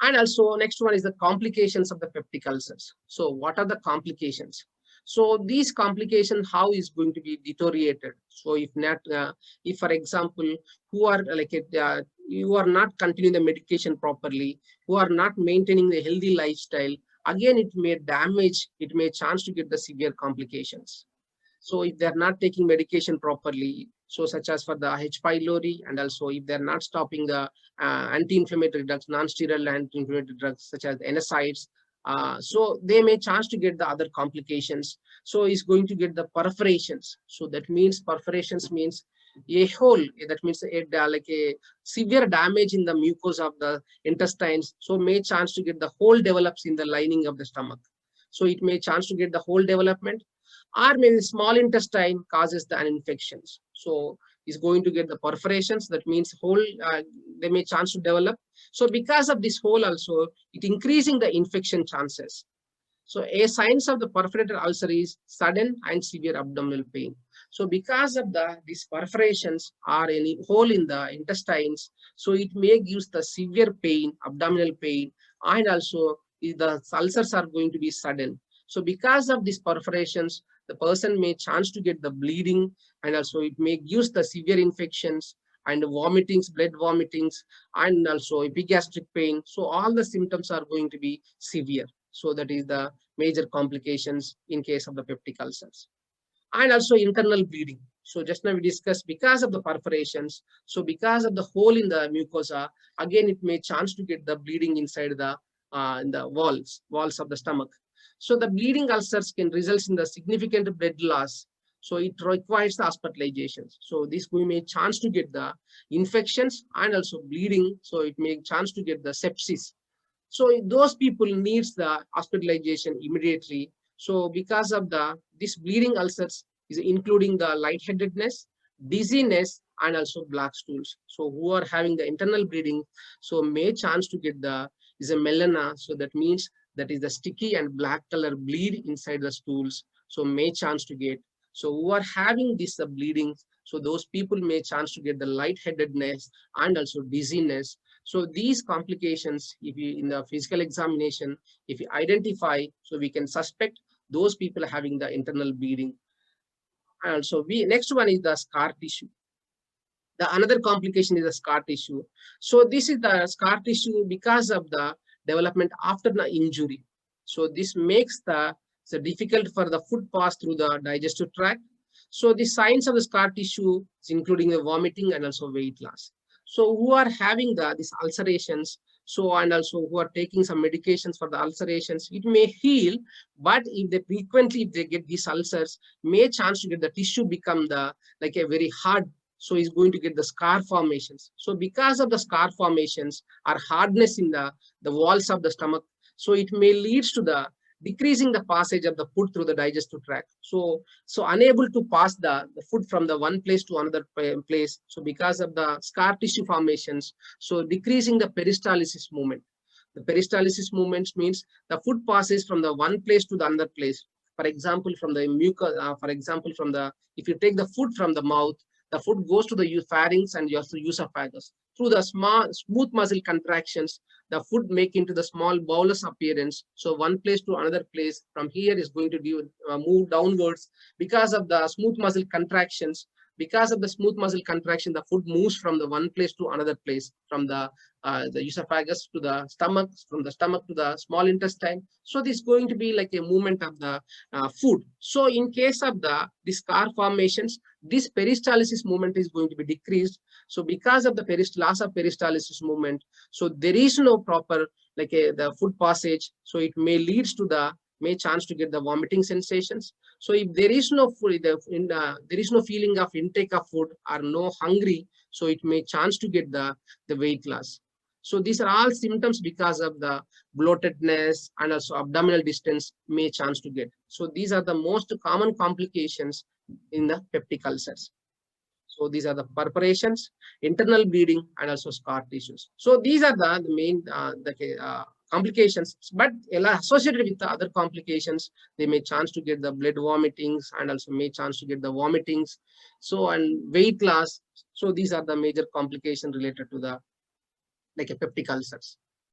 And also next one is the complications of the peptic ulcers. So what are the complications? So these complications, how is going to be deteriorated? So if not, if for example, who are like you are not continuing the medication properly, who are not maintaining the healthy lifestyle, again it may damage, it may chance to get the severe complications. So if they're not taking medication properly, so such as for the H. pylori, and also if they're not stopping the anti-inflammatory drugs, non-steroidal anti-inflammatory drugs such as NSAIDs, so they may chance to get the other complications. So it's going to get the perforations. So that means perforations means a hole. That means like a severe damage in the mucosa of the intestines. So may chance to get the hole develops in the lining of the stomach. So it may chance to get the hole development, or maybe small intestine causes the infections. So is going to get the perforations. That means hole they may chance to develop. So because of this hole also, it increasing the infection chances. So a signs of the perforated ulcer is sudden and severe abdominal pain. So because of these perforations or any hole in the intestines, so it may give the severe pain, abdominal pain, and also the ulcers are going to be sudden. So because of these perforations, the person may chance to get the bleeding, and also it may give the severe infections and vomitings, blood vomitings, and also epigastric pain. So all the symptoms are going to be severe. So that is the major complications in case of the peptic ulcers. And also internal bleeding. So just now we discussed because of the perforations. So because of the hole in the mucosa, again it may chance to get the bleeding inside in the walls of the stomach. So the bleeding ulcers can result in the significant blood loss. So it requires the hospitalizations. So this we may chance to get the infections and also bleeding. So it may chance to get the sepsis. So those people needs the hospitalization immediately. So because of this bleeding ulcers is including the lightheadedness, dizziness, and also black stools. So who are having the internal bleeding, so may chance to get the is a melena. So that means that is the sticky and black color bleed inside the stools. So may chance to get. So who are having this bleeding, so those people may chance to get the lightheadedness and also dizziness. So these complications, if you in the physical examination, if you identify, so we can suspect those people having the internal bleeding. And so next one is the scar tissue. The another complication is the scar tissue. So this is the scar tissue because of the development after the injury. So this makes so difficult for the food pass through the digestive tract. So the signs of the scar tissue is including the vomiting and also weight loss. So who are having these ulcerations, so and also who are taking some medications for the ulcerations, it may heal, but if they get these ulcers, may chance to get the tissue become like a very hard. So is going to get the scar formations. So because of the scar formations or hardness in the walls of the stomach, so it may leads to the decreasing the passage of the food through the digestive tract. So unable to pass the food from the one place to another place. So because of the scar tissue formations, so decreasing the peristalsis movement. The peristalsis movements means the food passes from the one place to the another place. For example, from the mucus, for example, if you take the food from the mouth, the food goes to the pharynx and also esophagus. Through the smooth muscle contractions, the food make into the small bolus appearance. So one place to another place from here is going to move downwards because of the smooth muscle contractions. Because of the smooth muscle contraction, the food moves from the one place to another place, from the esophagus to the stomach, from the stomach to the small intestine. So this is going to be like a movement of the food. So in case of the scar formations, this peristalsis movement is going to be decreased. So because of the loss of peristalsis movement, so there is no proper the food passage. So it may leads to may chance to get the vomiting sensations. So if there is no food, there is no feeling of intake of food or no hungry, so it may chance to get the weight loss. So these are all symptoms because of the bloatedness and also abdominal distance may chance to get. So these are the most common complications in the peptic ulcers. So these are the perforations, internal bleeding, and also scar tissues. So these are the main complications, but associated with the other complications, they may chance to get the blood vomitings and also may chance to get the vomitings. So and weight loss. So these are the major complications related to the peptic ulcers.